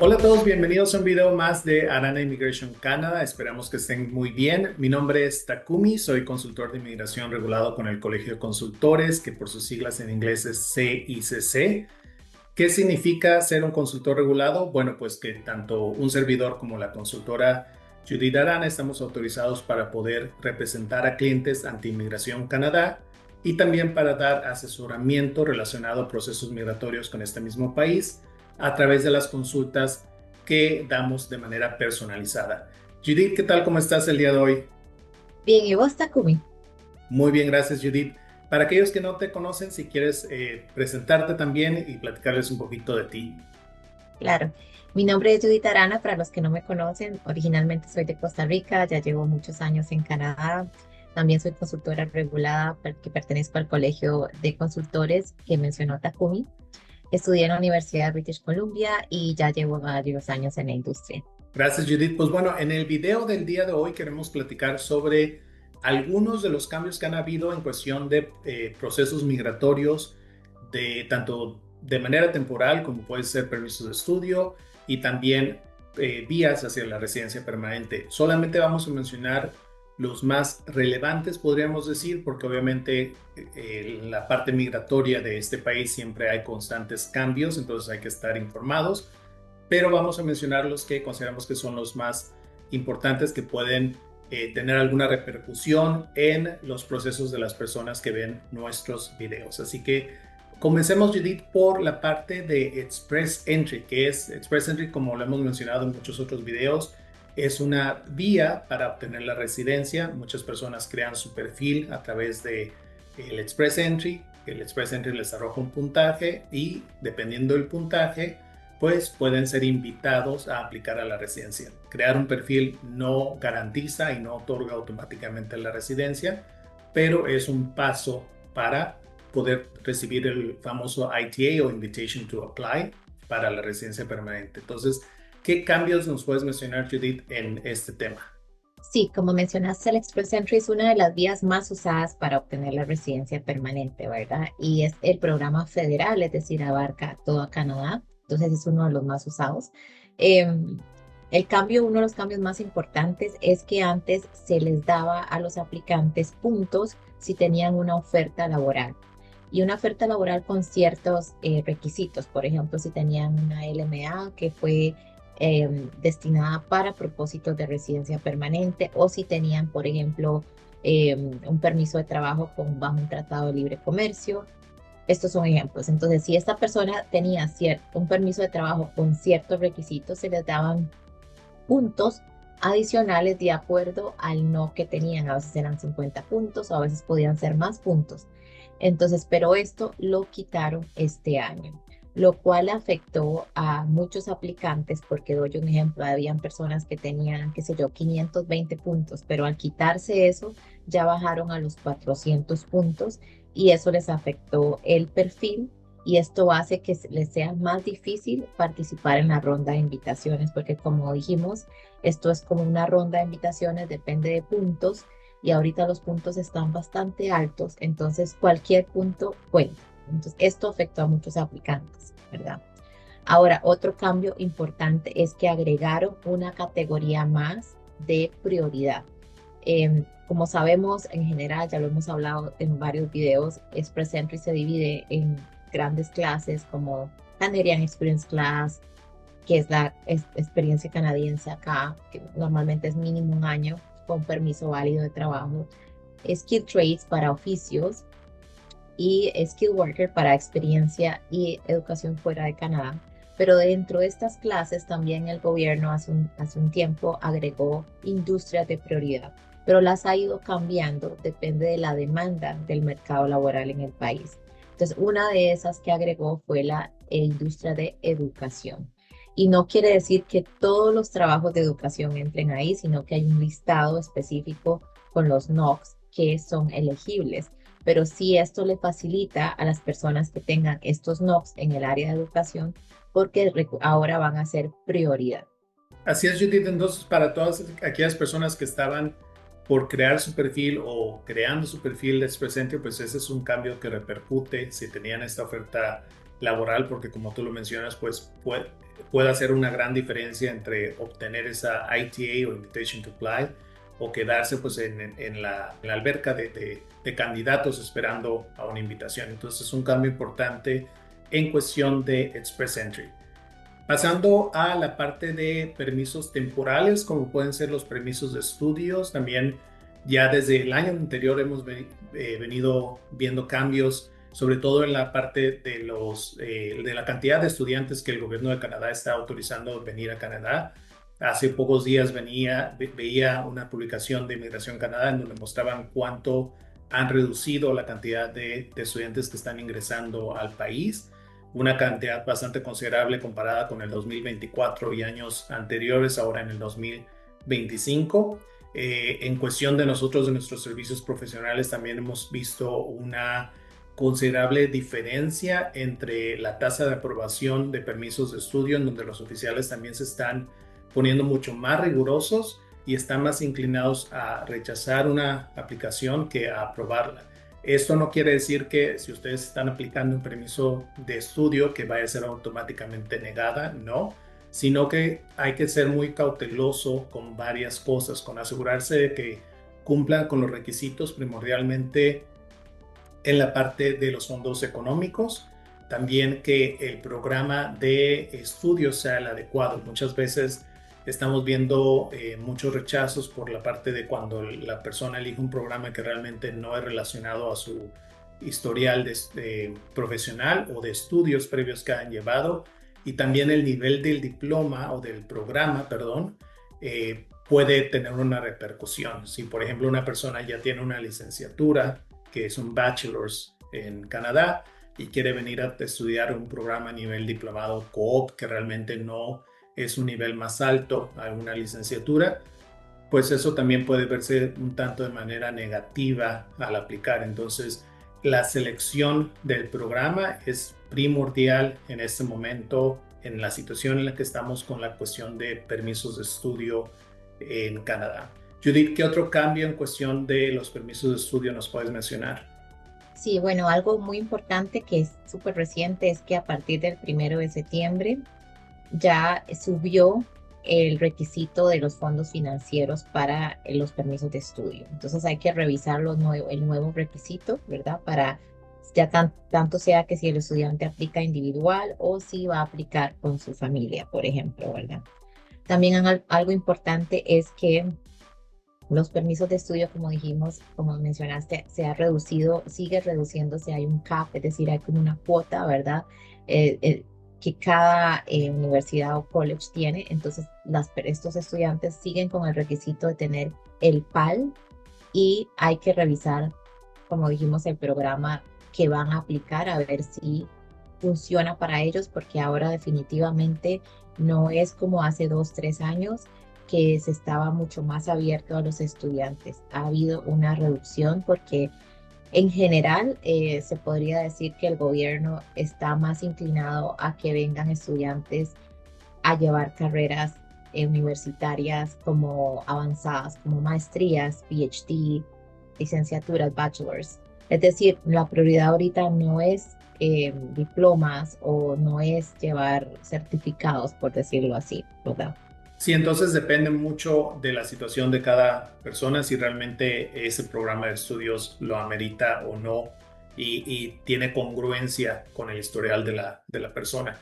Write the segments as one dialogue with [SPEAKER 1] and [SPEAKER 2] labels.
[SPEAKER 1] Hola a todos, bienvenidos a un video más de Arana Immigration Canada. Esperamos que estén muy bien. Mi nombre es Takumi, soy consultor de inmigración regulado con el Colegio de Consultores, que por sus siglas en inglés es CICC. ¿Qué significa ser un consultor regulado? Bueno, pues que tanto un servidor como la consultora Judith Arana estamos autorizados para poder representar a clientes ante Inmigración Canadá y también para dar asesoramiento relacionado a procesos migratorios con este mismo país a través de las consultas que damos de manera personalizada. Judith, ¿qué tal? ¿Cómo estás el día de hoy?
[SPEAKER 2] Bien, ¿y vos, Takumi?
[SPEAKER 1] Muy bien, gracias, Judith. Para aquellos que no te conocen, si quieres presentarte también y platicarles un poquito de ti.
[SPEAKER 2] Claro. Mi nombre es Judith Arana, para los que no me conocen. Originalmente soy de Costa Rica, ya llevo muchos años en Canadá. También soy consultora regulada que pertenezco al Colegio de Consultores que mencionó Takumi. Estudié en la Universidad de British Columbia y ya llevo varios años en la industria.
[SPEAKER 1] Gracias, Judith. Pues bueno, en el video del día de hoy queremos platicar sobre algunos de los cambios que han habido en cuestión de procesos migratorios, de tanto de manera temporal como puede ser permisos de estudio y también vías hacia la residencia permanente. Solamente vamos a mencionar los más relevantes, podríamos decir, porque obviamente en la parte migratoria de este país siempre hay constantes cambios, entonces hay que estar informados, pero vamos a mencionar los que consideramos que son los más importantes que pueden tener alguna repercusión en los procesos de las personas que ven nuestros videos. Así que comencemos, Judith, por la parte de Express Entry, que es Express Entry, como lo hemos mencionado en muchos otros videos, es una vía para obtener la residencia. Muchas personas crean su perfil a través de el Express Entry. El Express Entry les arroja un puntaje y dependiendo del puntaje, pues pueden ser invitados a aplicar a la residencia. Crear un perfil no garantiza y no otorga automáticamente la residencia, pero es un paso para poder recibir el famoso ITA o Invitation to Apply para la residencia permanente. Entonces, ¿qué cambios nos puedes mencionar, Judith, en este tema?
[SPEAKER 2] Sí, como mencionaste, el Express Entry es una de las vías más usadas para obtener la residencia permanente, ¿verdad? Y es el programa federal, es decir, abarca todo Canadá, entonces es uno de los más usados. Uno de los cambios más importantes es que antes se les daba a los aplicantes puntos si tenían una oferta laboral. Y una oferta laboral con ciertos requisitos, por ejemplo, si tenían una LMA que fue destinada para propósitos de residencia permanente o si tenían, por ejemplo, un permiso de trabajo bajo un tratado de libre comercio. Estos son ejemplos. Entonces, si esta persona tenía un permiso de trabajo con ciertos requisitos, se les daban puntos adicionales de acuerdo al no que tenían. A veces eran 50 puntos o a veces podían ser más puntos. Entonces, pero esto lo quitaron este año, lo cual afectó a muchos aplicantes, porque doy un ejemplo, habían personas que tenían, qué sé yo, 520 puntos, pero al quitarse eso, ya bajaron a los 400 puntos y eso les afectó el perfil y esto hace que les sea más difícil participar en la ronda de invitaciones, porque como dijimos, esto es como una ronda de invitaciones, depende de puntos y ahorita los puntos están bastante altos, entonces cualquier punto cuenta. Entonces, esto afectó a muchos aplicantes, ¿verdad? Ahora, otro cambio importante es que agregaron una categoría más de prioridad. Como sabemos, en general, ya lo hemos hablado en varios videos, Express Entry se divide en grandes clases como Canadian Experience Class, que es la experiencia canadiense acá, que normalmente es mínimo un año con permiso válido de trabajo, Skill Trades para oficios y Skill Worker para experiencia y educación fuera de Canadá. Pero dentro de estas clases también el gobierno hace un tiempo agregó industrias de prioridad, pero las ha ido cambiando, depende de la demanda del mercado laboral en el país. Entonces, una de esas que agregó fue la industria de educación. Y no quiere decir que todos los trabajos de educación entren ahí, sino que hay un listado específico con los NOCs que son elegibles, pero sí esto le facilita a las personas que tengan estos NOCs en el área de educación porque ahora van a ser prioridad.
[SPEAKER 1] Así es, Judith. Entonces, para todas aquellas personas que estaban por crear su perfil o creando su perfil de Express Entry, pues ese es un cambio que repercute si tenían esta oferta laboral, porque como tú lo mencionas, pues puede hacer una gran diferencia entre obtener esa ITA o Invitation to Apply o quedarse pues en la alberca de candidatos esperando a una invitación. Entonces es un cambio importante en cuestión de Express Entry. Pasando a la parte de permisos temporales, como pueden ser los permisos de estudios, también ya desde el año anterior hemos venido viendo cambios, sobre todo en la parte de la cantidad de estudiantes que el gobierno de Canadá está autorizando venir a Canadá. Hace pocos días veía una publicación de Inmigración Canadá en donde mostraban cuánto han reducido la cantidad de estudiantes que están ingresando al país, una cantidad bastante considerable comparada con el 2024 y años anteriores, ahora en el 2025. En cuestión de nosotros, de nuestros servicios profesionales, también hemos visto una considerable diferencia entre la tasa de aprobación de permisos de estudio, en donde los oficiales también se están poniendo mucho más rigurosos y están más inclinados a rechazar una aplicación que a aprobarla. Esto no quiere decir que si ustedes están aplicando un permiso de estudio que vaya a ser automáticamente negada, no, sino que hay que ser muy cauteloso con varias cosas, con asegurarse de que cumplan con los requisitos primordialmente en la parte de los fondos económicos, también que el programa de estudio sea el adecuado. Muchas veces estamos viendo muchos rechazos por la parte de cuando la persona elige un programa que realmente no es relacionado a su historial profesional o de estudios previos que han llevado, y también el nivel del diploma o del programa, perdón, puede tener una repercusión. Si por ejemplo una persona ya tiene una licenciatura, que es un bachelor's en Canadá, y quiere venir a estudiar un programa a nivel diplomado co-op, que realmente no es un nivel más alto a una licenciatura, pues eso también puede verse un tanto de manera negativa al aplicar. Entonces, la selección del programa es primordial en este momento, en la situación en la que estamos con la cuestión de permisos de estudio en Canadá. Judith, ¿qué otro cambio en cuestión de los permisos de estudio nos puedes mencionar?
[SPEAKER 2] Sí, bueno, algo muy importante que es súper reciente es que a partir del 1 de septiembre ya subió el requisito de los fondos financieros para los permisos de estudio. Entonces hay que revisar el nuevo requisito, ¿verdad? Para ya tanto sea que si el estudiante aplica individual o si va a aplicar con su familia, por ejemplo, ¿verdad? También algo importante es que los permisos de estudio, como dijimos, como mencionaste, se ha reducido, sigue reduciéndose, hay un cap, es decir, hay como una cuota, ¿verdad? Que cada universidad o college tiene. Entonces, estos estudiantes siguen con el requisito de tener el PAL y hay que revisar, como dijimos, el programa que van a aplicar a ver si funciona para ellos, porque ahora definitivamente no es como hace 2, 3 años que se estaba mucho más abierto a los estudiantes. Ha habido una reducción porque en general se podría decir que el gobierno está más inclinado a que vengan estudiantes a llevar carreras universitarias como avanzadas, como maestrías, PhD, licenciaturas, bachelors. Es decir, la prioridad ahorita no es diplomas o no es llevar certificados, por decirlo así, ¿verdad?
[SPEAKER 1] Sí, entonces depende mucho de la situación de cada persona, si realmente ese programa de estudios lo amerita o no, y tiene congruencia con el historial de la persona.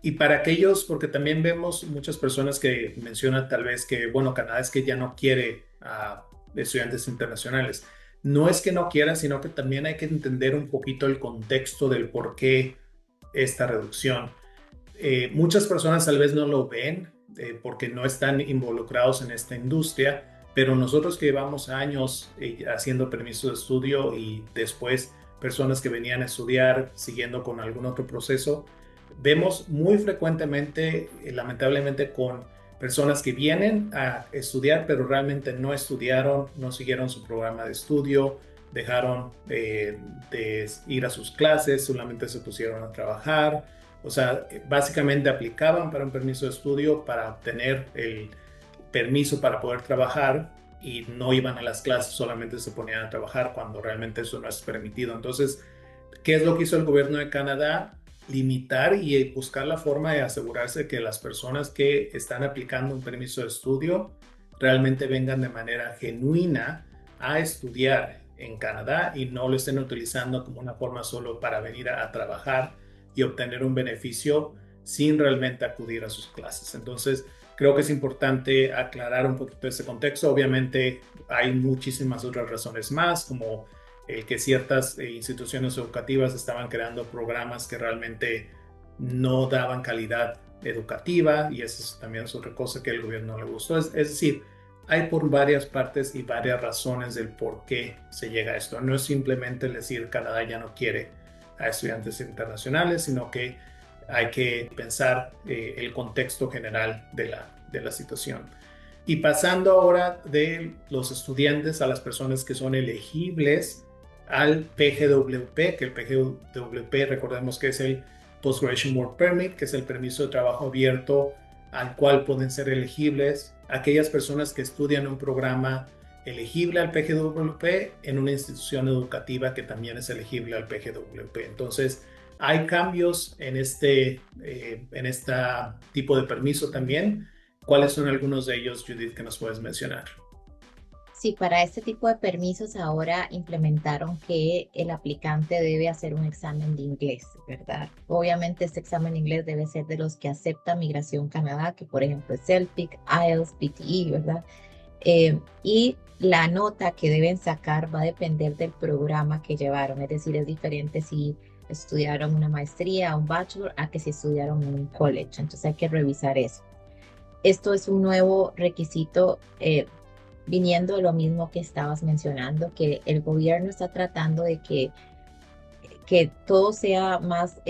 [SPEAKER 1] Y para aquellos, porque también vemos muchas personas que mencionan tal vez que, bueno, Canadá es que ya no quiere a estudiantes internacionales. No es que no quiera, sino que también hay que entender un poquito el contexto del por qué esta reducción. Muchas personas tal vez no lo ven porque no están involucrados en esta industria, pero nosotros que llevamos años haciendo permiso de estudio y después personas que venían a estudiar siguiendo con algún otro proceso, vemos muy frecuentemente, lamentablemente, con personas que vienen a estudiar, pero realmente no estudiaron, no siguieron su programa de estudio, dejaron de ir a sus clases, solamente se pusieron a trabajar. O sea, básicamente aplicaban para un permiso de estudio para obtener el permiso para poder trabajar y no iban a las clases, solamente se ponían a trabajar cuando realmente eso no es permitido. Entonces, ¿qué es lo que hizo el gobierno de Canadá? limitar y buscar la forma de asegurarse que las personas que están aplicando un permiso de estudio realmente vengan de manera genuina a estudiar en Canadá y no lo estén utilizando como una forma solo para venir a trabajar y obtener un beneficio sin realmente acudir a sus clases. Entonces, creo que es importante aclarar un poquito ese contexto. Obviamente, hay muchísimas otras razones más, como que ciertas instituciones educativas estaban creando programas que realmente no daban calidad educativa y eso también es otra cosa que al gobierno no le gustó. Es decir, hay por varias partes y varias razones del por qué se llega a esto. No es simplemente decir Canadá ya no quiere a estudiantes internacionales, sino que hay que pensar el contexto general de la situación. Y pasando ahora de los estudiantes a las personas que son elegibles al PGWP, que el PGWP recordemos que es el Post-Graduation Work Permit, que es el permiso de trabajo abierto al cual pueden ser elegibles aquellas personas que estudian un programa elegible al PGWP en una institución educativa que también es elegible al PGWP. Entonces, hay cambios en este tipo de permiso también. ¿Cuáles son algunos de ellos, Judith, que nos puedes mencionar?
[SPEAKER 2] Sí, para este tipo de permisos ahora implementaron que el aplicante debe hacer un examen de inglés, ¿verdad? Obviamente este examen de inglés debe ser de los que acepta Migración Canadá, que por ejemplo es CELPIC, IELTS, PTE, ¿verdad? Y la nota que deben sacar va a depender del programa que llevaron, es decir, es diferente si estudiaron una maestría, un bachelor, a que si estudiaron en un college, entonces hay que revisar eso. Esto es un nuevo requisito viniendo de lo mismo que estabas mencionando, que el gobierno está tratando de que todo sea más,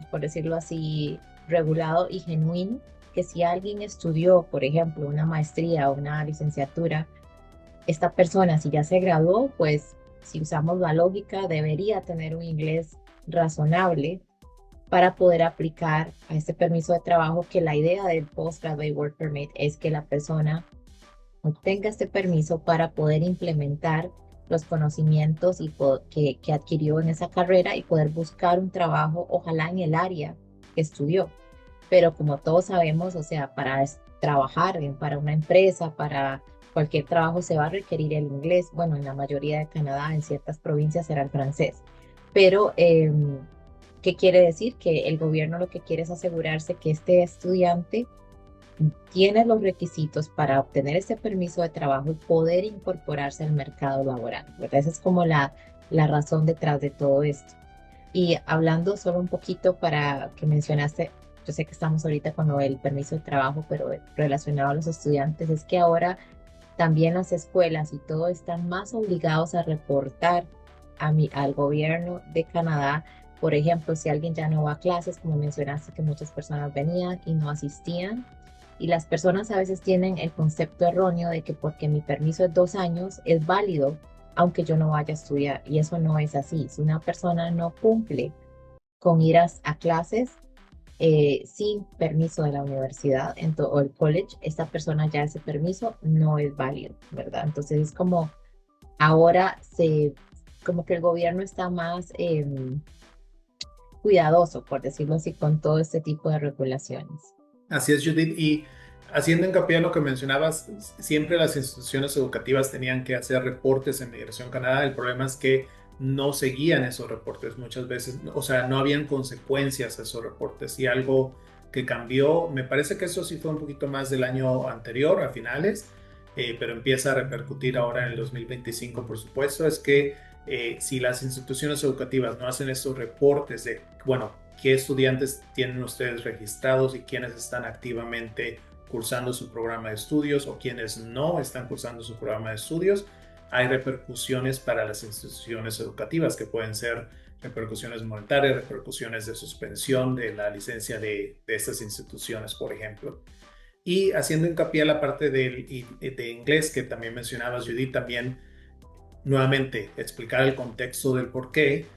[SPEAKER 2] por decirlo así, regulado y genuino, que si alguien estudió, por ejemplo, una maestría o una licenciatura, esta persona, si ya se graduó, pues si usamos la lógica, debería tener un inglés razonable para poder aplicar a este permiso de trabajo, que la idea del Postgraduate Work Permit es que la persona obtenga este permiso para poder implementar los conocimientos que adquirió en esa carrera y poder buscar un trabajo, ojalá en el área que estudió. Pero como todos sabemos, o sea, para trabajar para una empresa, para cualquier trabajo se va a requerir el inglés. Bueno, en la mayoría de Canadá, en ciertas provincias será el francés. Pero, ¿qué quiere decir? Que el gobierno lo que quiere es asegurarse que este estudiante tiene los requisitos para obtener ese permiso de trabajo y poder incorporarse al mercado laboral, ¿verdad? Esa es como la razón detrás de todo esto. Y hablando solo un poquito para que mencionaste, yo sé que estamos ahorita con lo del permiso de trabajo, pero relacionado a los estudiantes, es que ahora también las escuelas y todo están más obligados a reportar al gobierno de Canadá. Por ejemplo, si alguien ya no va a clases, como mencionaste que muchas personas venían y no asistían, y las personas a veces tienen el concepto erróneo de que porque mi permiso es 2 años es válido, aunque yo no vaya a estudiar. Y eso no es así. Si una persona no cumple con ir a clases sin permiso de la universidad o el college, esta persona ya ese permiso no es válido, ¿verdad? Entonces es como ahora como que el gobierno está más cuidadoso, por decirlo así, con todo este tipo de regulaciones.
[SPEAKER 1] Así es, Judith. Y haciendo hincapié en lo que mencionabas, siempre las instituciones educativas tenían que hacer reportes en Migración Canadá. El problema es que no seguían esos reportes muchas veces, o sea, no habían consecuencias a esos reportes y algo que cambió, me parece que eso sí fue un poquito más del año anterior, a finales, pero empieza a repercutir ahora en el 2025, por supuesto, es que si las instituciones educativas no hacen estos reportes de, bueno, qué estudiantes tienen ustedes registrados y quiénes están activamente cursando su programa de estudios o quienes no están cursando su programa de estudios, hay repercusiones para las instituciones educativas que pueden ser repercusiones monetarias, repercusiones de suspensión de la licencia de estas instituciones, por ejemplo. Y haciendo hincapié a la parte de inglés que también mencionabas, Judith, también nuevamente explicar el contexto del por qué.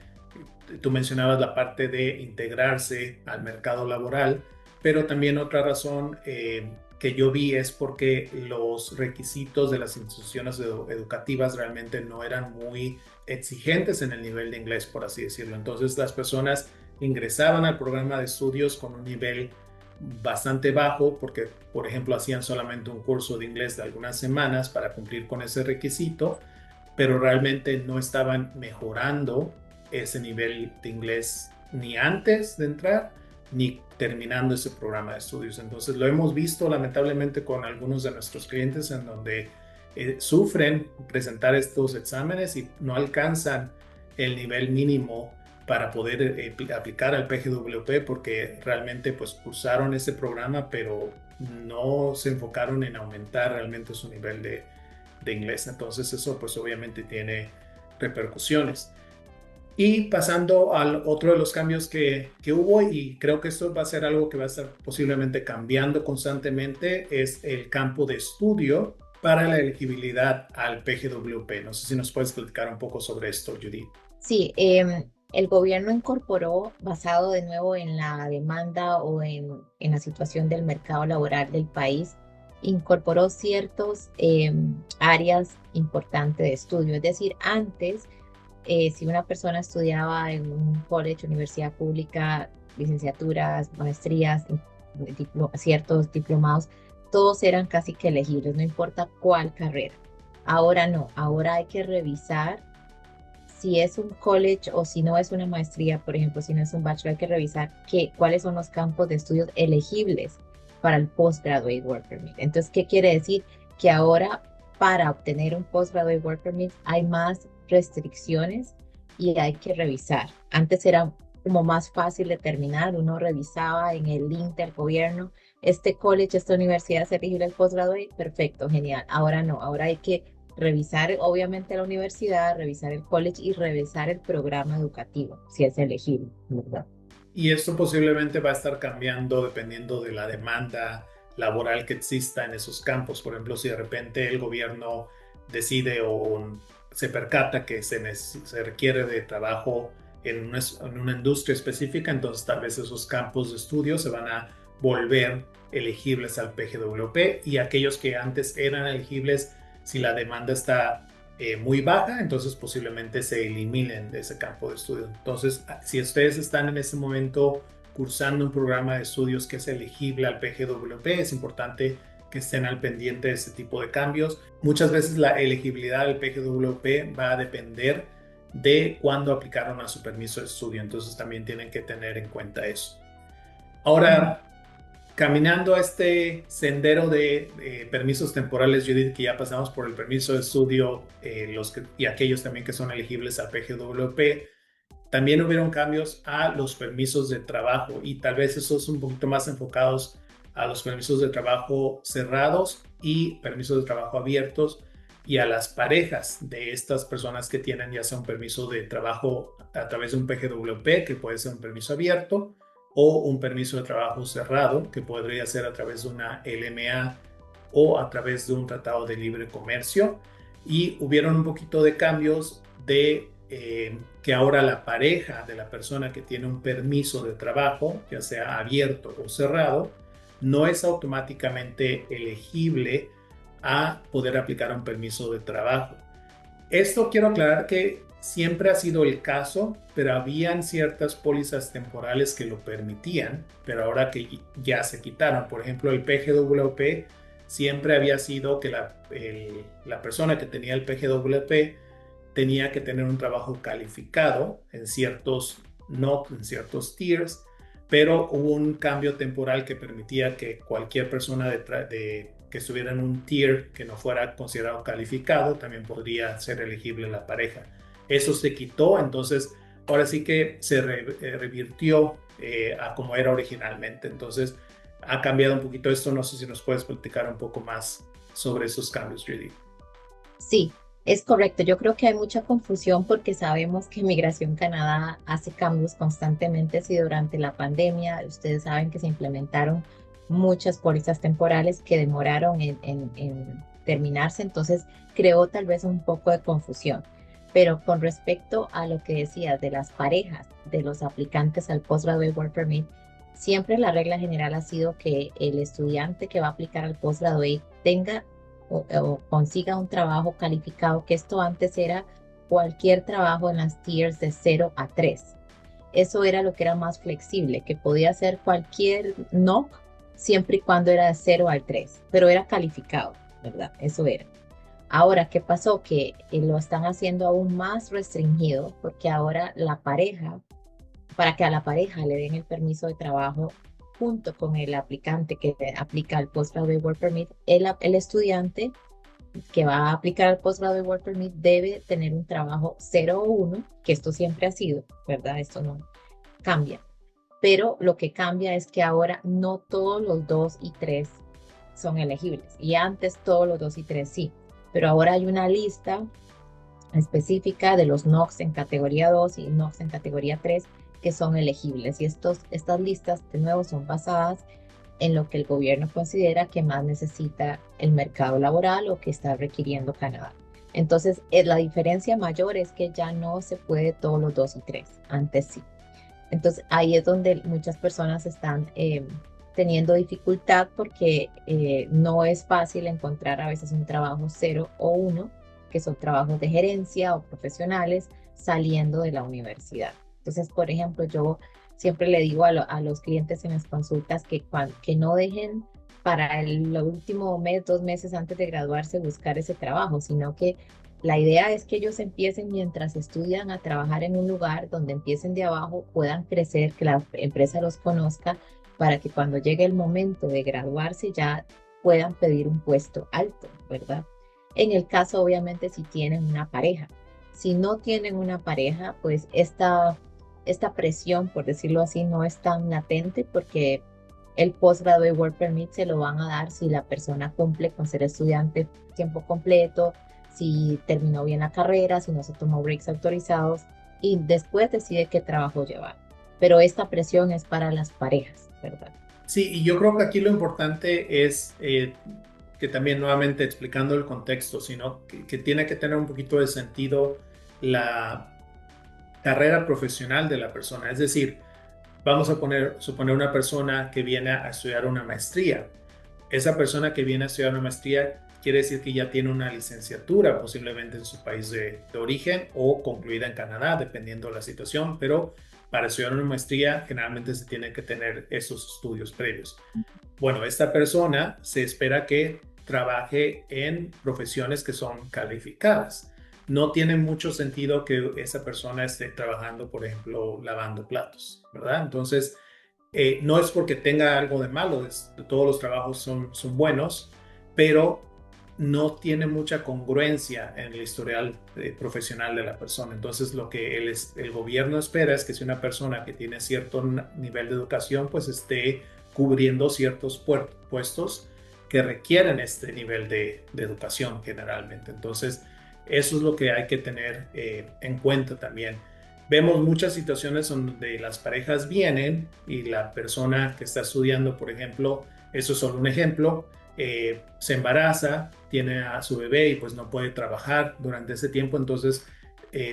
[SPEAKER 1] Tú mencionabas la parte de integrarse al mercado laboral, pero también otra razón que yo vi es porque los requisitos de las instituciones educativas realmente no eran muy exigentes en el nivel de inglés, por así decirlo. Entonces las personas ingresaban al programa de estudios con un nivel bastante bajo porque, por ejemplo, hacían solamente un curso de inglés de algunas semanas para cumplir con ese requisito, pero realmente no estaban mejorando ese nivel de inglés ni antes de entrar ni terminando ese programa de estudios. Entonces lo hemos visto lamentablemente con algunos de nuestros clientes en donde sufren presentar estos exámenes y no alcanzan el nivel mínimo para poder aplicar al PGWP porque realmente pues cursaron ese programa pero no se enfocaron en aumentar realmente su nivel de inglés. Entonces eso pues obviamente tiene repercusiones. Y pasando al otro de los cambios que hubo, y creo que esto va a ser algo que va a estar posiblemente cambiando constantemente, es el campo de estudio para la elegibilidad al PGWP. No sé si nos puedes platicar un poco sobre esto, Judith.
[SPEAKER 2] Sí, el gobierno incorporó, basado de nuevo en la demanda o en la situación del mercado laboral del país, incorporó ciertos áreas importantes de estudio. Es decir, antes, si una persona estudiaba en un college, universidad pública, licenciaturas, maestrías, ciertos diplomados, todos eran casi que elegibles, no importa cuál carrera. Ahora no, ahora hay que revisar si es un college o si no es una maestría, por ejemplo, si no es un bachelor, hay que revisar cuáles son los campos de estudios elegibles para el Postgraduate Work Permit. Entonces, ¿qué quiere decir? Que ahora para obtener un Postgraduate Work Permit hay más restricciones y hay que revisar. Antes era como más fácil determinar, uno revisaba en el link del gobierno, este college, esta universidad es elegible al Postgraduate, perfecto, genial. Ahora no, ahora hay que revisar obviamente la universidad, revisar el college y revisar el programa educativo, si es elegible, ¿verdad?
[SPEAKER 1] Y esto posiblemente va a estar cambiando dependiendo de la demanda laboral que exista en esos campos. Por ejemplo, si de repente el gobierno decide o se percata que se requiere de trabajo en una industria específica, entonces tal vez esos campos de estudio se van a volver elegibles al PGWP y aquellos que antes eran elegibles, si la demanda está muy baja, entonces posiblemente se eliminen de ese campo de estudio. Entonces, si ustedes están en ese momento cursando un programa de estudios que es elegible al PGWP, es importante que estén al pendiente de ese tipo de cambios. Muchas veces la elegibilidad al PGWP va a depender de cuándo aplicaron a su permiso de estudio, entonces también tienen que tener en cuenta eso. Ahora, caminando a este sendero de permisos temporales, Judith, que ya pasamos por el permiso de estudio y aquellos también que son elegibles al PGWP, también hubieron cambios a los permisos de trabajo y tal vez esos un poquito más enfocados a los permisos de trabajo cerrados y permisos de trabajo abiertos y a las parejas de estas personas que tienen ya sea un permiso de trabajo a través de un PGWP, que puede ser un permiso abierto, o un permiso de trabajo cerrado, que podría ser a través de una LMA o a través de un tratado de libre comercio. Y hubieron un poquito de cambios de que ahora la pareja de la persona que tiene un permiso de trabajo, ya sea abierto o cerrado, no es automáticamente elegible a poder aplicar un permiso de trabajo. Esto quiero aclarar que siempre ha sido el caso, pero habían ciertas pólizas temporales que lo permitían, pero ahora que ya se quitaron, por ejemplo, el PGWP siempre había sido que la persona que tenía el PGWP tenía que tener un trabajo calificado en ciertos, no en ciertos tiers, pero hubo un cambio temporal que permitía que cualquier persona que estuviera en un tier que no fuera considerado calificado también podría ser elegible la pareja. Eso se quitó, entonces ahora sí que se revirtió a como era originalmente. Entonces ha cambiado un poquito esto. No sé si nos puedes platicar un poco más sobre esos cambios, Judy.
[SPEAKER 2] Sí, es correcto. Yo creo que hay mucha confusión porque sabemos que Migración Canadá hace cambios constantemente. Si durante la pandemia ustedes saben que se implementaron muchas pólizas temporales que demoraron en terminarse, entonces creó tal vez un poco de confusión. Pero con respecto a lo que decías de las parejas de los aplicantes al Postgraduate Work Permit, siempre la regla general ha sido que el estudiante que va a aplicar al Postgraduate tenga o consiga un trabajo calificado, que esto antes era cualquier trabajo en las tiers de 0 a 3. eso era lo que era más flexible, que podía hacer cualquier NOC siempre y cuando era de 0 al 3, pero era calificado, ¿verdad? Eso era. Ahora, ¿qué pasó? Que lo están haciendo aún más restringido porque ahora la pareja, para que a la pareja le den el permiso de trabajo junto con el aplicante que aplica el Postgraduate Work Permit, el estudiante que va a aplicar el Postgraduate Work Permit debe tener un trabajo 0 o 1, que esto siempre ha sido, ¿verdad? Esto no cambia. Pero lo que cambia es que ahora no todos los 2 y 3 son elegibles. Y antes todos los 2 y 3 sí. Pero ahora hay una lista específica de los NOCs en categoría 2 y NOCs en categoría 3 que son elegibles. Y estas listas, de nuevo, son basadas en lo que el gobierno considera que más necesita el mercado laboral o que está requiriendo Canadá. Entonces, la diferencia mayor es que ya no se puede todos los 2 y 3. Antes sí. Entonces ahí es donde muchas personas están teniendo dificultad porque no es fácil encontrar a veces un trabajo 0 o 1, que son trabajos de gerencia o profesionales saliendo de la universidad. Entonces, por ejemplo, yo siempre le digo a los clientes en las consultas que no dejen para el último mes, 2 meses antes de graduarse buscar ese trabajo, sino que la idea es que ellos empiecen mientras estudian a trabajar en un lugar donde empiecen de abajo, puedan crecer, que la empresa los conozca, para que cuando llegue el momento de graduarse ya puedan pedir un puesto alto, ¿verdad? En el caso, obviamente, si tienen una pareja. Si no tienen una pareja, pues esta presión, por decirlo así, no es tan latente porque el Postgraduate Work Permit se lo van a dar si la persona cumple con ser estudiante tiempo completo, si terminó bien la carrera, si no se tomó breaks autorizados y después decide qué trabajo llevar. Pero esta presión es para las parejas, ¿verdad?
[SPEAKER 1] Sí, y yo creo que aquí lo importante es que también nuevamente explicando el contexto, sino que tiene que tener un poquito de sentido la carrera profesional de la persona. Es decir, vamos a suponer una persona que viene a estudiar una maestría. Esa persona que viene a estudiar una maestría quiere decir que ya tiene una licenciatura posiblemente en su país de origen o concluida en Canadá, dependiendo de la situación, pero para estudiar una maestría generalmente se tiene que tener esos estudios previos. Bueno, esta persona se espera que trabaje en profesiones que son calificadas. No tiene mucho sentido que esa persona esté trabajando, por ejemplo, lavando platos, ¿verdad? Entonces, no es porque tenga algo de malo, todos los trabajos son buenos, pero no tiene mucha congruencia en el historial profesional de la persona. Entonces, lo que el gobierno espera es que si una persona que tiene cierto nivel de educación, pues esté cubriendo ciertos puestos que requieren este nivel de educación generalmente. Entonces, eso es lo que hay que tener en cuenta también. Vemos muchas situaciones donde las parejas vienen y la persona que está estudiando, por ejemplo, eso es solo un ejemplo, se embaraza, tiene a su bebé y pues no puede trabajar durante ese tiempo, entonces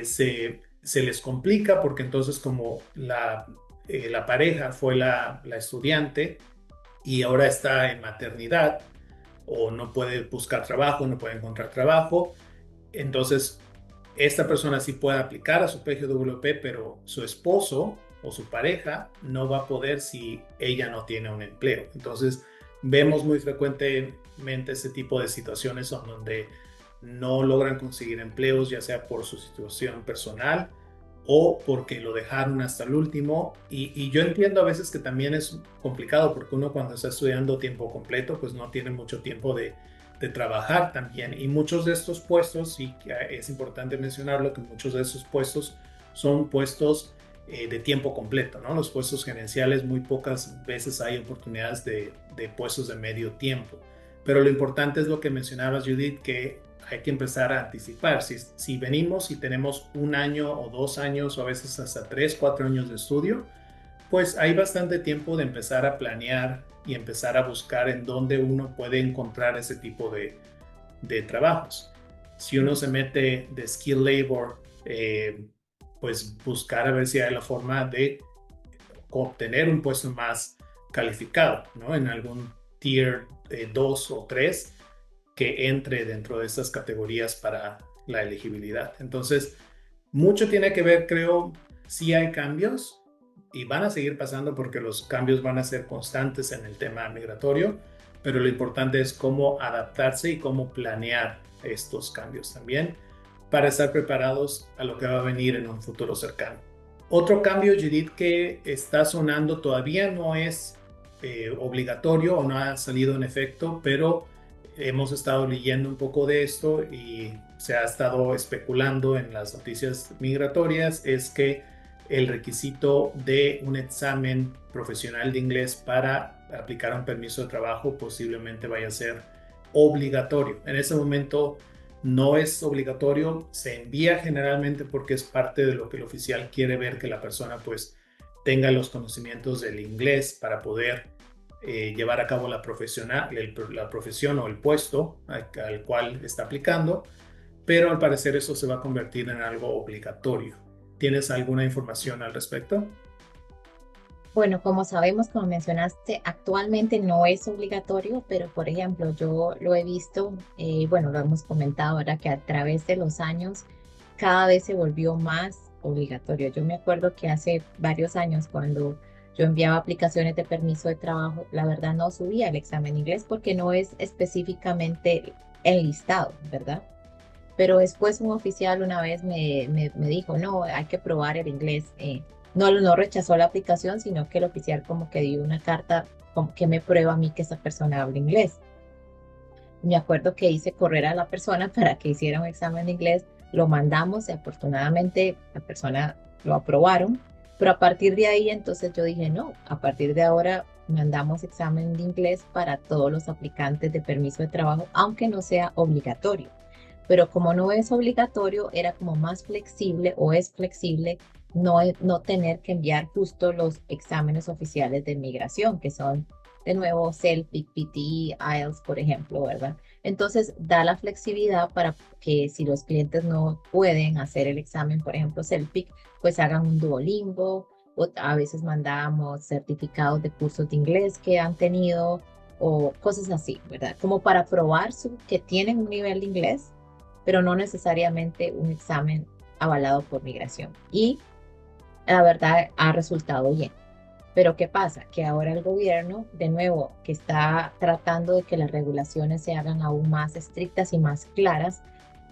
[SPEAKER 1] se les complica porque entonces como la pareja fue la estudiante y ahora está en maternidad o no puede buscar trabajo, no puede encontrar trabajo, entonces esta persona sí puede aplicar a su PGWP, pero su esposo o su pareja no va a poder si ella no tiene un empleo. Entonces, vemos muy frecuentemente ese tipo de situaciones donde no logran conseguir empleos, ya sea por su situación personal o porque lo dejaron hasta el último. Y yo entiendo a veces que también es complicado porque uno cuando está estudiando tiempo completo, pues no tiene mucho tiempo de trabajar también. Y muchos de estos puestos, y es importante mencionarlo, que muchos de esos puestos son puestos de tiempo completo, ¿no? Los puestos gerenciales muy pocas veces hay oportunidades de puestos de medio tiempo. Pero lo importante es lo que mencionabas, Judith, que hay que empezar a anticipar. Si venimos y tenemos 1 año o 2 años o a veces hasta 3, 4 años de estudio, pues hay bastante tiempo de empezar a planear y empezar a buscar en dónde uno puede encontrar ese tipo de trabajos. Si uno se mete de skill labor, pues buscar a ver si hay la forma de obtener un puesto más calificado, ¿no? En algún tier 2 o 3 que entre dentro de estas categorías para la elegibilidad. Entonces, mucho tiene que ver, creo, sí hay cambios, y van a seguir pasando porque los cambios van a ser constantes en el tema migratorio, pero lo importante es cómo adaptarse y cómo planear estos cambios también para estar preparados a lo que va a venir en un futuro cercano. Otro cambio, Judith, que está sonando todavía no es obligatorio o no ha salido en efecto, pero hemos estado leyendo un poco de esto y se ha estado especulando en las noticias migratorias, es que el requisito de un examen profesional de inglés para aplicar un permiso de trabajo posiblemente vaya a ser obligatorio. En ese momento no es obligatorio, se envía generalmente porque es parte de lo que el oficial quiere ver que la persona pues tenga los conocimientos del inglés para poder llevar a cabo la profesión o el puesto al cual está aplicando, pero al parecer eso se va a convertir en algo obligatorio. ¿Tienes alguna información al respecto?
[SPEAKER 2] Bueno, como sabemos, como mencionaste, actualmente no es obligatorio, pero por ejemplo, yo lo he visto, bueno, lo hemos comentado ahora que a través de los años cada vez se volvió más obligatorio. Yo me acuerdo que hace varios años cuando yo enviaba aplicaciones de permiso de trabajo, la verdad no subía el examen de inglés porque no es específicamente enlistado, ¿verdad? Pero después un oficial una vez me dijo, no, hay que probar el inglés. No rechazó la aplicación, sino que el oficial como que dio una carta como que me prueba a mí que esa persona habla inglés. Me acuerdo que hice correr a la persona para que hiciera un examen de inglés, lo mandamos y afortunadamente la persona lo aprobaron, pero a partir de ahí entonces yo dije, no, a partir de ahora mandamos examen de inglés para todos los aplicantes de permiso de trabajo, aunque no sea obligatorio. Pero como no es obligatorio, era como más flexible o es flexible no tener que enviar justo los exámenes oficiales de migración, que son de nuevo CELPIC, PTE, IELTS, por ejemplo, ¿verdad? Entonces da la flexibilidad para que si los clientes no pueden hacer el examen, por ejemplo, CELPIC, pues hagan un Duolingo, o a veces mandamos certificados de cursos de inglés que han tenido o cosas así, ¿verdad? Como para probar que tienen un nivel de inglés, pero no necesariamente un examen avalado por migración. Y la verdad ha resultado bien. Pero ¿qué pasa? Que ahora el gobierno, de nuevo, que está tratando de que las regulaciones se hagan aún más estrictas y más claras,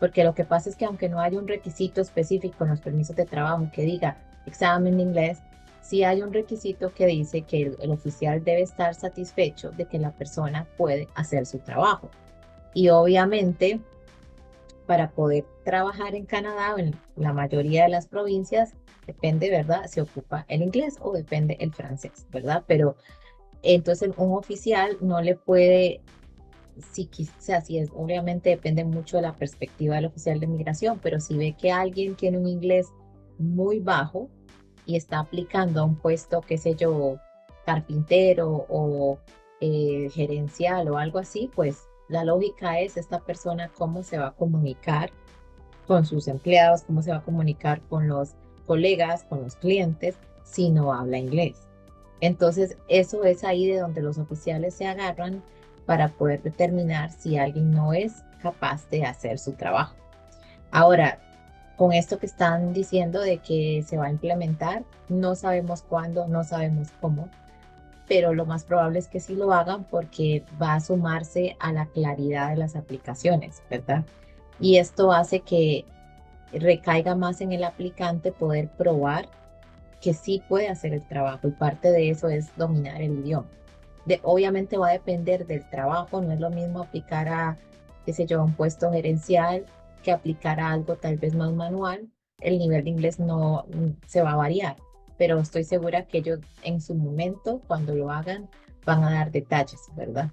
[SPEAKER 2] porque lo que pasa es que aunque no haya un requisito específico en los permisos de trabajo que diga examen de inglés, sí hay un requisito que dice que el oficial debe estar satisfecho de que la persona puede hacer su trabajo. Y obviamente para poder trabajar en Canadá o en la mayoría de las provincias, depende, ¿verdad? Se ocupa el inglés o depende el francés, ¿verdad? Pero entonces un oficial no le puede, o sea, si es, obviamente depende mucho de la perspectiva del oficial de migración, pero si ve que alguien tiene un inglés muy bajo y está aplicando a un puesto, qué sé yo, carpintero o gerencial o algo así, pues la lógica es esta persona cómo se va a comunicar con sus empleados, cómo se va a comunicar con los colegas, con los clientes, si no habla inglés. Entonces, eso es ahí de donde los oficiales se agarran para poder determinar si alguien no es capaz de hacer su trabajo. Ahora, con esto que están diciendo de que se va a implementar, no sabemos cuándo, no sabemos cómo, pero lo más probable es que sí lo hagan porque va a sumarse a la claridad de las aplicaciones, ¿verdad? Y esto hace que recaiga más en el aplicante poder probar que sí puede hacer el trabajo y parte de eso es dominar el idioma. Obviamente va a depender del trabajo, no es lo mismo aplicar a, qué sé yo, un puesto gerencial que aplicar a algo tal vez más manual. El nivel de inglés no se va a variar, pero estoy segura que ellos en su momento, cuando lo hagan, van a dar detalles, ¿verdad?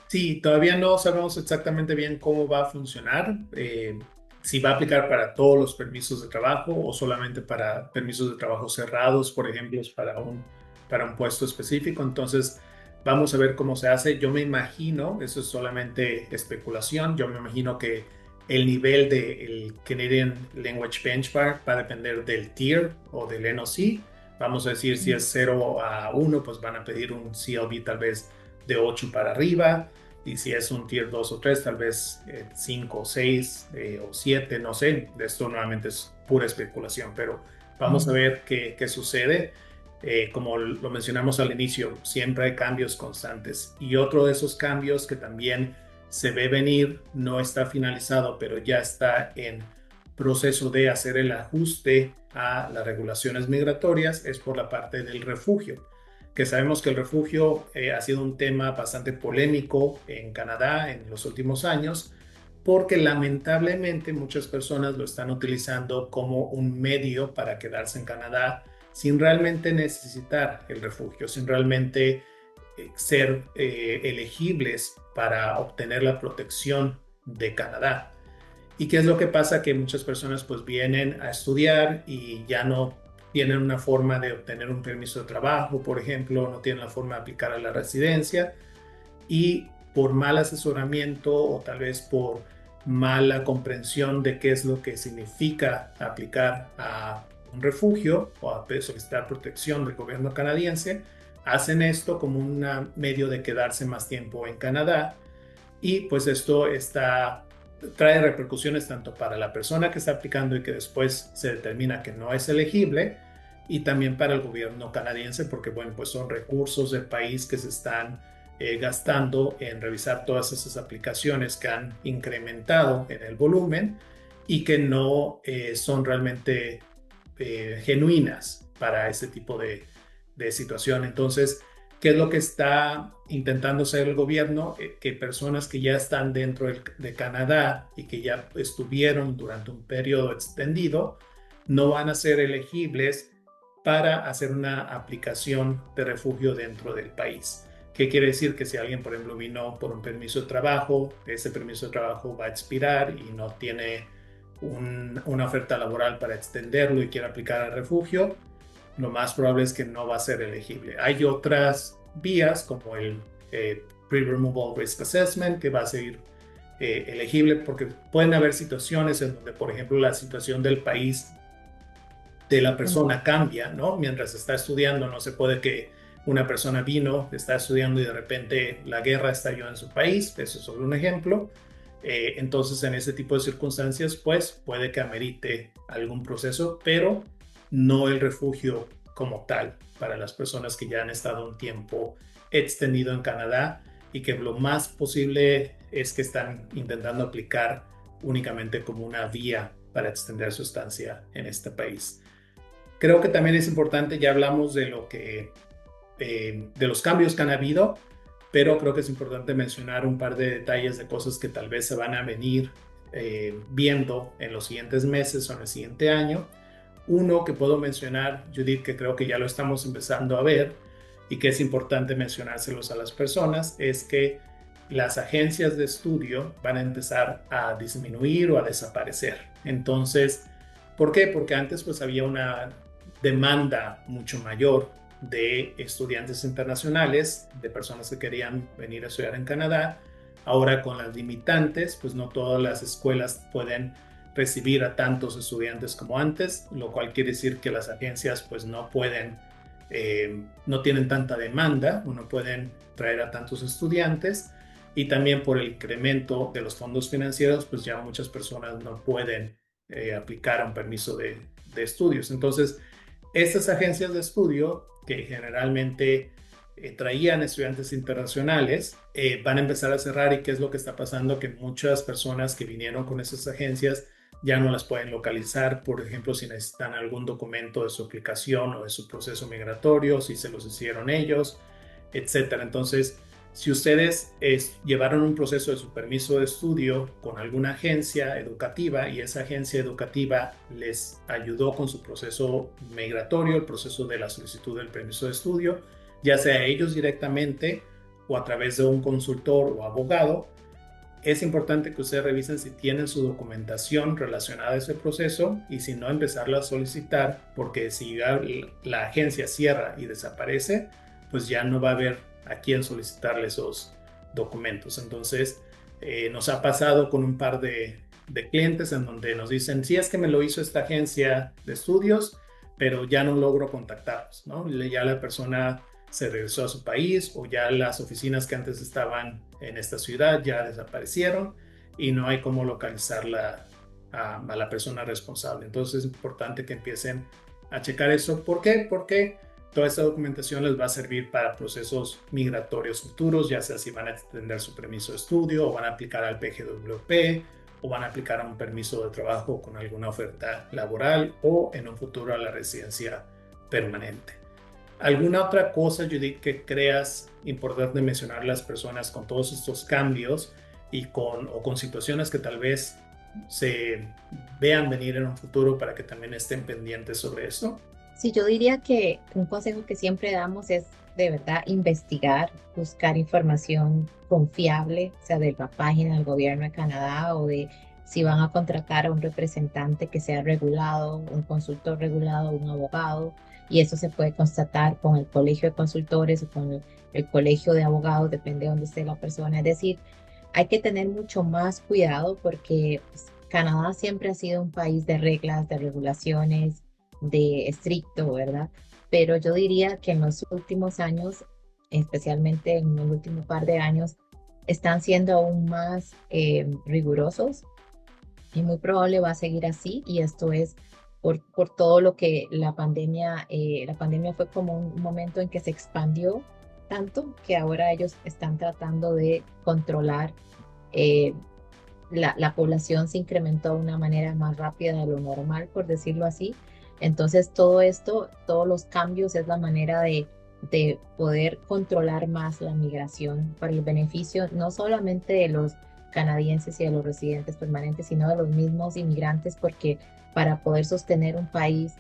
[SPEAKER 1] Sí, todavía no sabemos exactamente bien cómo va a funcionar, si va a aplicar para todos los permisos de trabajo o solamente para permisos de trabajo cerrados, por ejemplo, es para un puesto específico. Entonces, vamos a ver cómo se hace. Yo me imagino, eso es solamente especulación, yo me imagino que el nivel del Canadian Language Benchmark va a depender del tier o del NOC. Vamos a decir, si es 0 a 1, pues van a pedir un CLB tal vez de 8 para arriba, y si es un tier 2 o 3, tal vez 5 o 6 o 7, no sé. Esto nuevamente es pura especulación, pero vamos a ver qué sucede. Como lo mencionamos al inicio, siempre hay cambios constantes. Y otro de esos cambios que también se ve venir, no está finalizado, pero ya está en proceso de hacer el ajuste a las regulaciones migratorias, es por la parte del refugio, que sabemos que el refugio ha sido un tema bastante polémico en Canadá en los últimos años, porque lamentablemente muchas personas lo están utilizando como un medio para quedarse en Canadá sin realmente necesitar el refugio, sin realmente ser elegibles para obtener la protección de Canadá. ¿Y qué es lo que pasa? Que muchas personas pues vienen a estudiar y ya no tienen una forma de obtener un permiso de trabajo, por ejemplo, no tienen la forma de aplicar a la residencia y por mal asesoramiento o tal vez por mala comprensión de qué es lo que significa aplicar a un refugio o a solicitar protección del gobierno canadiense, hacen esto como un medio de quedarse más tiempo en Canadá y pues esto trae repercusiones tanto para la persona que está aplicando y que después se determina que no es elegible y también para el gobierno canadiense porque bueno, pues son recursos del país que se están gastando en revisar todas esas aplicaciones que han incrementado en el volumen y que no son realmente genuinas para este tipo de situación. Entonces, ¿qué es lo que está intentando hacer el gobierno? Que personas que ya están dentro de Canadá y que ya estuvieron durante un periodo extendido no van a ser elegibles para hacer una aplicación de refugio dentro del país. ¿Qué quiere decir? Que si alguien, por ejemplo, vino por un permiso de trabajo, ese permiso de trabajo va a expirar y no tiene una oferta laboral para extenderlo y quiere aplicar al refugio, lo más probable es que no va a ser elegible. Hay otras vías como el Pre-Removal Risk Assessment que va a ser elegible porque pueden haber situaciones en donde, por ejemplo, la situación del país de la persona cambia, ¿no? Mientras está estudiando, no se puede que una persona vino, está estudiando y de repente la guerra estalló en su país, eso es solo un ejemplo. Entonces, en ese tipo de circunstancias, pues puede que amerite algún proceso, pero no el refugio como tal para las personas que ya han estado un tiempo extendido en Canadá y que lo más posible es que están intentando aplicar únicamente como una vía para extender su estancia en este país. Creo que también es importante, ya hablamos de de los cambios que han habido, pero creo que es importante mencionar un par de detalles de cosas que tal vez se van a venir viendo en los siguientes meses o en el siguiente año. Uno que puedo mencionar, Judith, que creo que ya lo estamos empezando a ver y que es importante mencionárselos a las personas, es que las agencias de estudio van a empezar a disminuir o a desaparecer. Entonces, ¿por qué? Porque antes pues había una demanda mucho mayor de estudiantes internacionales, de personas que querían venir a estudiar en Canadá. Ahora con las limitantes, pues no todas las escuelas pueden recibir a tantos estudiantes como antes, lo cual quiere decir que las agencias pues no pueden, no tienen tanta demanda o no pueden traer a tantos estudiantes y también por el incremento de los fondos financieros pues ya muchas personas no pueden aplicar a un permiso de estudios. Entonces, estas agencias de estudio que generalmente traían estudiantes internacionales van a empezar a cerrar y qué es lo que está pasando, que muchas personas que vinieron con esas agencias ya no las pueden localizar, por ejemplo, si necesitan algún documento de su aplicación o de su proceso migratorio, si se los hicieron ellos, etcétera. Entonces, si ustedes llevaron un proceso de su permiso de estudio con alguna agencia educativa y esa agencia educativa les ayudó con su proceso migratorio, el proceso de la solicitud del permiso de estudio, ya sea ellos directamente o a través de un consultor o abogado, es importante que ustedes revisen si tienen su documentación relacionada a ese proceso y si no, empezarla a solicitar, porque si la agencia cierra y desaparece, pues ya no va a haber a quién solicitarle esos documentos. Entonces, nos ha pasado con un par de clientes en donde nos dicen, sí, es que me lo hizo esta agencia de estudios, pero ya no logro contactarlos, ¿no? Ya la persona se regresó a su país o ya las oficinas que antes estaban en esta ciudad ya desaparecieron y no hay cómo localizar a la persona responsable. Entonces es importante que empiecen a checar eso. ¿Por qué? Porque Toda esta documentación les va a servir para procesos migratorios futuros, ya sea si van a extender su permiso de estudio o van a aplicar al PGWP o van a aplicar a un permiso de trabajo con alguna oferta laboral o en un futuro a la residencia permanente. ¿Alguna otra cosa, Judith, que creas importante mencionar a las personas con todos estos cambios y con situaciones que tal vez se vean venir en un futuro para que también estén pendientes sobre esto?
[SPEAKER 2] Sí, yo diría que un consejo que siempre damos es de verdad investigar, buscar información confiable, o sea, de la página del gobierno de Canadá o de si van a contratar a un representante que sea regulado, un consultor regulado, un abogado, y eso se puede constatar con el colegio de consultores o con el colegio de abogados, depende de dónde esté la persona. Es decir, hay que tener mucho más cuidado porque pues, Canadá siempre ha sido un país de reglas, de regulaciones, de estricto, ¿verdad? Pero yo diría que en los últimos años, especialmente en el último par de años, están siendo aún más rigurosos y muy probable va a seguir así y esto es por todo lo que la pandemia fue como un momento en que se expandió tanto que ahora ellos están tratando de controlar eh, la población se incrementó de una manera más rápida de lo normal, por decirlo así. Entonces, todo esto, todos los cambios es la manera de poder controlar más la migración para el beneficio no solamente de los canadienses y de los residentes permanentes, sino de los mismos inmigrantes, porque para poder sostener un país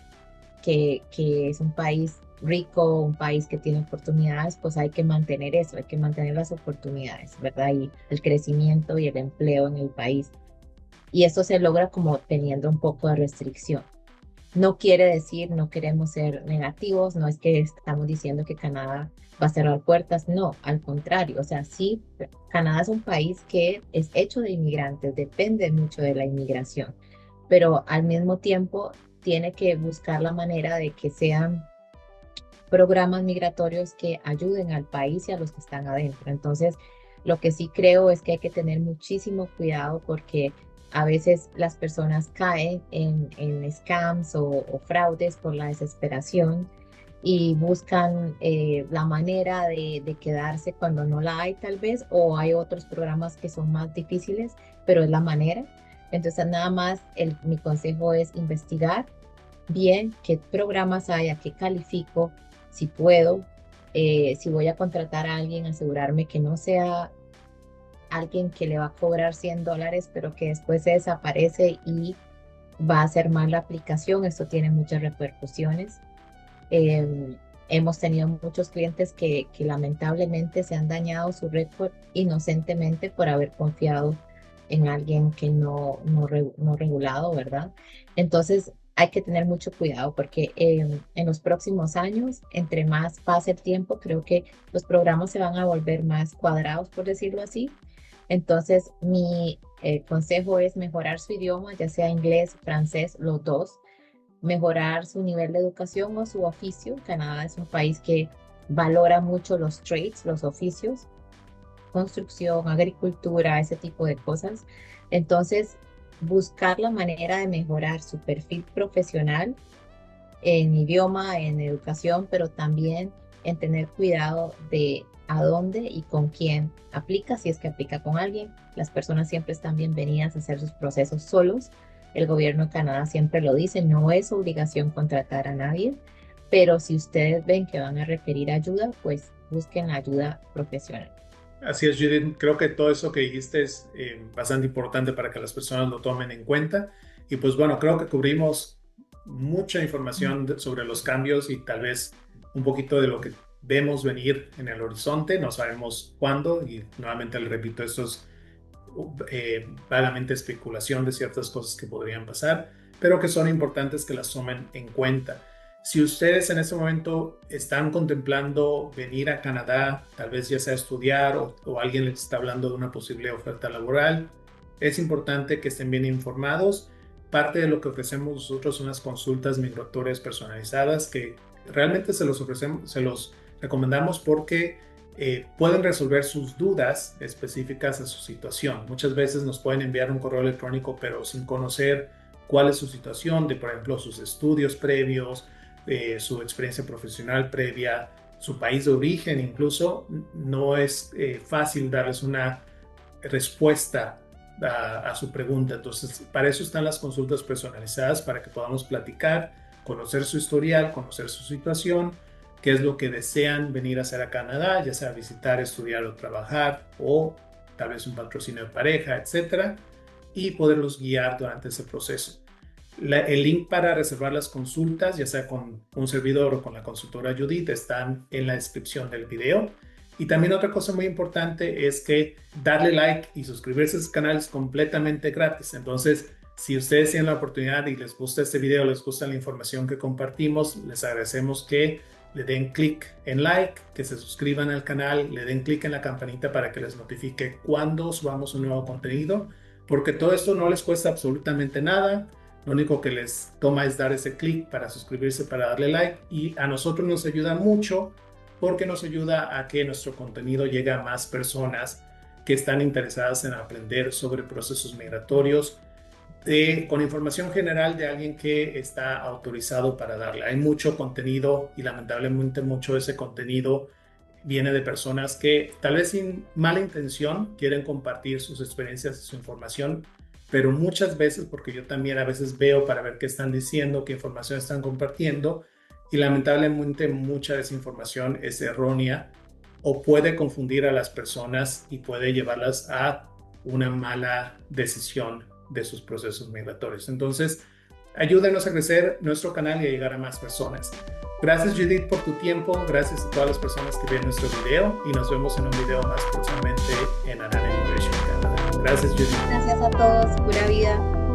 [SPEAKER 2] que es un país rico, un país que tiene oportunidades, pues hay que mantener eso, hay que mantener las oportunidades, ¿verdad? Y el crecimiento y el empleo en el país. Y eso se logra como teniendo un poco de restricción. No quiere decir, no queremos ser negativos, no es que estamos diciendo que Canadá va a cerrar puertas, no, al contrario, o sea, sí, Canadá es un país que es hecho de inmigrantes, depende mucho de la inmigración, pero al mismo tiempo tiene que buscar la manera de que sean programas migratorios que ayuden al país y a los que están adentro. Entonces, lo que sí creo es que hay que tener muchísimo cuidado porque a veces las personas caen en scams o fraudes por la desesperación y buscan la manera de quedarse cuando no la hay tal vez, o hay otros programas que son más difíciles, pero es la manera. Entonces, nada más mi consejo es investigar bien qué programas hay, a qué califico, si puedo, si voy a contratar a alguien, asegurarme que no sea alguien que le va a cobrar $100, pero que después se desaparece y va a hacer mal la aplicación. Esto tiene muchas repercusiones. Hemos tenido muchos clientes que lamentablemente se han dañado su récord inocentemente por haber confiado en alguien que no regulado, ¿verdad? Entonces hay que tener mucho cuidado porque en los próximos años, entre más pase el tiempo, creo que los programas se van a volver más cuadrados, por decirlo así. Entonces mi consejo es mejorar su idioma, ya sea inglés, francés, los dos, mejorar su nivel de educación o su oficio. Canadá es un país que valora mucho los trades, los oficios, construcción, agricultura, ese tipo de cosas. Entonces, buscar la manera de mejorar su perfil profesional en idioma, en educación, pero también en tener cuidado de a dónde y con quién aplica, si es que aplica con alguien. Las personas siempre están bienvenidas a hacer sus procesos solos. El gobierno de Canadá siempre lo dice, no es obligación contratar a nadie, pero si ustedes ven que van a requerir ayuda, pues busquen la ayuda profesional.
[SPEAKER 1] Así es, Judith. Creo que todo eso que dijiste es bastante importante para que las personas lo tomen en cuenta. Y pues bueno, creo que cubrimos mucha información sobre los cambios y tal vez un poquito de lo que vemos venir en el horizonte. No sabemos cuándo y nuevamente le repito, esto es vagamente especulación de ciertas cosas que podrían pasar, pero que son importantes que las tomen en cuenta. Si ustedes en este momento están contemplando venir a Canadá, tal vez ya sea a estudiar o alguien les está hablando de una posible oferta laboral, es importante que estén bien informados. Parte de lo que ofrecemos nosotros son las consultas migratorias personalizadas que realmente se los ofrecemos, se los recomendamos porque pueden resolver sus dudas específicas a su situación. Muchas veces nos pueden enviar un correo electrónico pero sin conocer cuál es su situación, de por ejemplo sus estudios previos, su experiencia profesional previa, su país de origen incluso, no es fácil darles una respuesta a su pregunta. Entonces, para eso están las consultas personalizadas, para que podamos platicar, conocer su historial, conocer su situación, qué es lo que desean venir a hacer a Canadá, ya sea visitar, estudiar o trabajar, o tal vez un patrocinio de pareja, etcétera, y poderlos guiar durante ese proceso. El link para reservar las consultas, ya sea con un servidor o con la consultora Judith, están en la descripción del video. Y también otra cosa muy importante es que darle like y suscribirse a este canal es completamente gratis. Entonces, si ustedes tienen la oportunidad y les gusta este video, les gusta la información que compartimos, les agradecemos que le den clic en like, que se suscriban al canal, le den clic en la campanita para que les notifique cuando subamos un nuevo contenido, porque todo esto no les cuesta absolutamente nada. Lo único que les toma es dar ese clic para suscribirse, para darle like, y a nosotros nos ayuda mucho porque nos ayuda a que nuestro contenido llegue a más personas que están interesadas en aprender sobre procesos migratorios con información general de alguien que está autorizado para darle. Hay mucho contenido y lamentablemente mucho de ese contenido viene de personas que tal vez sin mala intención quieren compartir sus experiencias y su información, pero muchas veces, porque yo también a veces veo para ver qué están diciendo, qué información están compartiendo, y lamentablemente mucha desinformación es errónea o puede confundir a las personas y puede llevarlas a una mala decisión de sus procesos migratorios. Entonces, ayúdenos a crecer nuestro canal y a llegar a más personas. Gracias, Judith, por tu tiempo. Gracias a todas las personas que ven nuestro video y nos vemos en un video más próximamente en Anana Immigration Canada. Gracias, Judith.
[SPEAKER 2] Gracias a todos, pura vida.